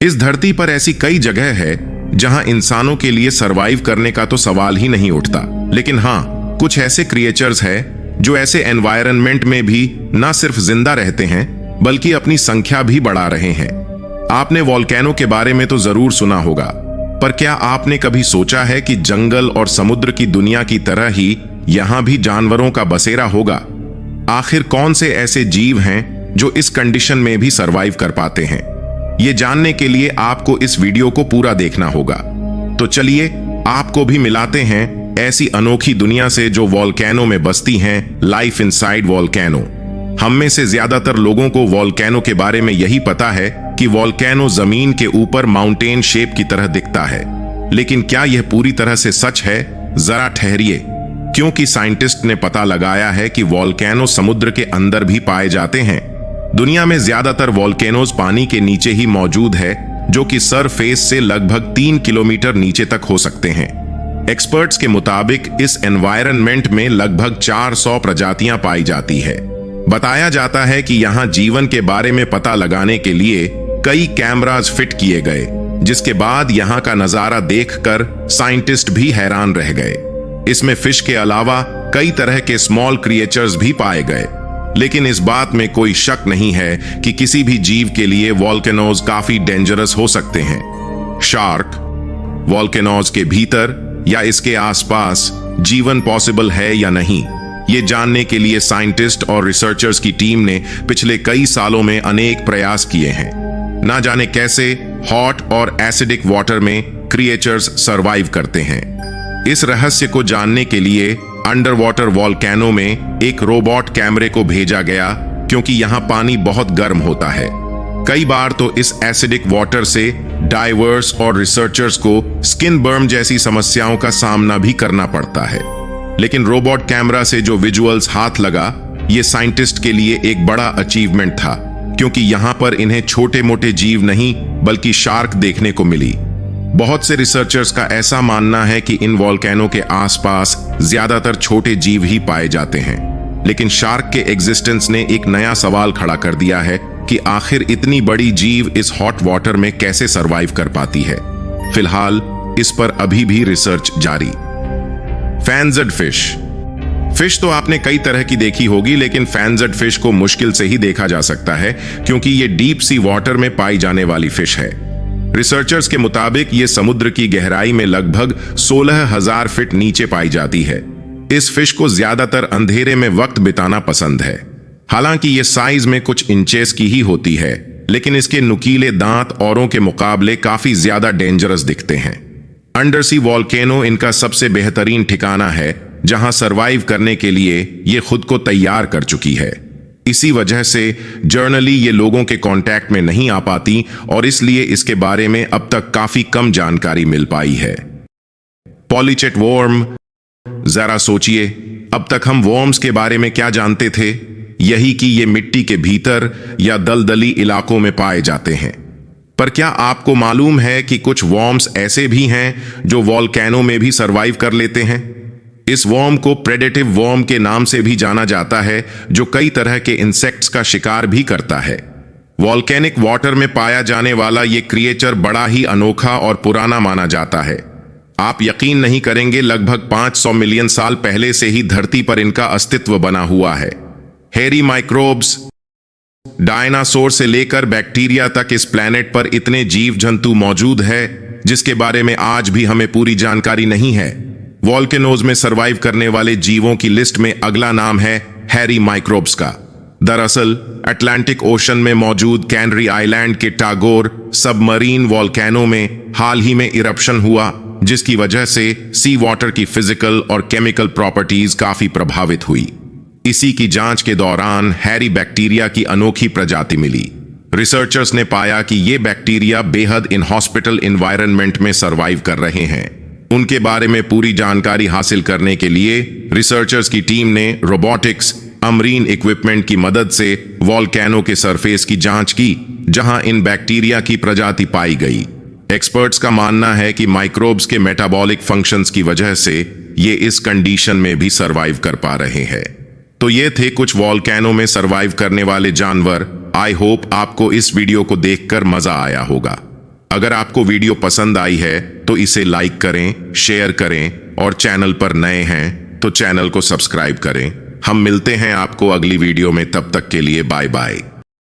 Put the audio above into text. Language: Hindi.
इस धरती पर ऐसी कई जगह है जहां इंसानों के लिए सरवाइव करने का तो सवाल ही नहीं उठता, लेकिन हाँ, कुछ ऐसे क्रिएचर्स हैं जो ऐसे एनवायरनमेंट में भी न सिर्फ जिंदा रहते हैं बल्कि अपनी संख्या भी बढ़ा रहे हैं। आपने वोल्केनो के बारे में तो जरूर सुना होगा, पर क्या आपने कभी सोचा है कि जंगल और समुद्र की दुनिया की तरह ही यहां भी जानवरों का बसेरा होगा? आखिर कौन से ऐसे जीव हैं जो इस कंडीशन में भी सरवाइव कर पाते हैं? ये जानने के लिए आपको इस वीडियो को पूरा देखना होगा। तो चलिए आपको भी मिलाते हैं ऐसी अनोखी दुनिया से जो वोल्केनो में बसती हैं, लाइफ इनसाइड वोल्केनो। हम में से ज्यादातर लोगों को वोल्केनो के बारे में यही पता है कि वोल्केनो जमीन के ऊपर माउंटेन शेप की तरह दिखता है, लेकिन क्या यह पूरी तरह से सच है? जरा ठहरिए, क्योंकि साइंटिस्ट ने पता लगाया है कि वोल्केनो समुद्र के अंदर भी पाए जाते हैं। दुनिया में ज्यादातर वोल्केनोज पानी के नीचे ही मौजूद है, जो कि सरफेस से लगभग 3 किलोमीटर नीचे तक हो सकते हैं। एक्सपर्ट्स के मुताबिक इस एनवायरनमेंट में लगभग 400 प्रजातियां पाई जाती है। बताया जाता है कि यहां जीवन के बारे में पता लगाने के लिए कई कैमरास फिट किए गए, जिसके बाद यहां का नजारा देखकर साइंटिस्ट भी हैरान रह गए। इसमें फिश के अलावा कई तरह के स्मॉल क्रिएचर्स भी पाए गए, लेकिन इस बात में कोई शक नहीं है कि किसी भी जीव के लिए वोल्केनोज काफी डेंजरस हो सकते हैं। शार्क, वोल्केनोज के भीतर या इसके आसपास जीवन पॉसिबल है या नहीं, ये जानने के लिए साइंटिस्ट और रिसर्चर्स की टीम ने पिछले कई सालों में अनेक प्रयास किए हैं। ना जाने कैसे हॉट और एसिडिक वाटर में क्रिएचर्स सरवाइव करते हैं। इस रहस्य को जानने के लिए अंडर वाटर वोल्केनो में एक रोबोट कैमरे को भेजा गया, क्योंकि यहां पानी बहुत गर्म होता है। कई बार तो इस एसिडिक वाटर से डाइवर्स और रिसर्चर्स को स्किन बर्न जैसी समस्याओं का सामना भी करना पड़ता है। लेकिन रोबोट कैमरा से जो विजुअल्स हाथ लगा, ये साइंटिस्ट के लिए एक बड़ा अचीवमेंट था, क्योंकि यहां पर इन्हें छोटे मोटे जीव नहीं बल्कि शार्क देखने को मिली। बहुत से रिसर्चर्स का ऐसा मानना है कि इन वोल्केनो के आसपास ज्यादातर छोटे जीव ही पाए जाते हैं, लेकिन शार्क के एग्जिस्टेंस ने एक नया सवाल खड़ा कर दिया है कि आखिर इतनी बड़ी जीव इस हॉट वाटर में कैसे सरवाइव कर पाती है। फिलहाल इस पर अभी भी रिसर्च जारी। फैंजड फिश तो आपने कई तरह की देखी होगी, लेकिन फैंजड फिश को मुश्किल से ही देखा जा सकता है, क्योंकि ये डीप सी वाटर में पाई जाने वाली फिश है। रिसर्चर्स के मुताबिक ये समुद्र की गहराई में लगभग 16,000 फीट नीचे पाई जाती है। इस फिश को ज्यादातर अंधेरे में वक्त बिताना पसंद है। हालांकि ये साइज में कुछ इंचेस की ही होती है, लेकिन इसके नुकीले दांत औरों के मुकाबले काफी ज्यादा डेंजरस दिखते हैं। अंडरसी वोल्केनो इनका सबसे बेहतरीन ठिकाना है, जहां सरवाइव करने के लिए ये खुद को तैयार कर चुकी है। इसी वजह से जर्नली ये लोगों के कांटेक्ट में नहीं आ पाती, और इसलिए इसके बारे में अब तक काफी कम जानकारी मिल पाई है। पॉलीचेट वर्म, जरा सोचिए, अब तक हम वर्म्स के बारे में क्या जानते थे? यही कि ये मिट्टी के भीतर या दलदली इलाकों में पाए जाते हैं। पर क्या आपको मालूम है कि कुछ वर्म्स ऐसे भी हैं जो वोल्केनो में भी सरवाइव कर लेते हैं? इस वर्म को प्रेडेटिव वर्म के नाम से भी जाना जाता है, जो कई तरह के इंसेक्ट्स का शिकार भी करता है। वोल्केनिक वाटर में पाया जाने वाला ये क्रिएचर बड़ा ही अनोखा और पुराना माना जाता है। आप यकीन नहीं करेंगे, लगभग 500 मिलियन साल पहले से ही धरती पर इनका अस्तित्व बना हुआ है। हेरी माइक्रोब्स, डायनासोर से लेकर बैक्टीरिया तक इस प्लेनेट पर इतने जीव जंतु मौजूद है जिसके बारे में आज भी हमें पूरी जानकारी नहीं है। वोल्केनोज में सरवाइव करने वाले जीवों की लिस्ट में अगला नाम है हैरी माइक्रोब्स का। दरअसल अटलांटिक ओशन में मौजूद कैनरी आइलैंड के टागोर सबमरीन वोल्केनो में हाल ही में इरप्शन हुआ, जिसकी वजह से सी वाटर की फिजिकल और केमिकल प्रॉपर्टीज काफी प्रभावित हुई। इसी की जांच के दौरान हैरी बैक्टीरिया की अनोखी प्रजाति मिली। रिसर्चर्स ने पाया कि ये बैक्टीरिया बेहद इनहॉस्पिटल एनवायरनमेंट में सरवाइव कर रहे हैं। उनके बारे में पूरी जानकारी हासिल करने के लिए रिसर्चर्स की टीम ने रोबोटिक्स अमरीन इक्विपमेंट की मदद से वोल्केनो के सरफेस की जांच की, जहां इन बैक्टीरिया की प्रजाति पाई गई। एक्सपर्ट्स का मानना है कि माइक्रोब्स के मेटाबॉलिक फंक्शंस की वजह से ये इस कंडीशन में भी सरवाइव कर पा रहे हैं। तो ये थे कुछ वोल्केनो में सरवाइव करने वाले जानवर। आई होप आपको इस वीडियो को देखकर मजा आया होगा। अगर आपको वीडियो पसंद आई है तो इसे लाइक करें, शेयर करें और चैनल पर नए हैं तो चैनल को सब्सक्राइब करें। हम मिलते हैं आपको अगली वीडियो में, तब तक के लिए बाय बाय।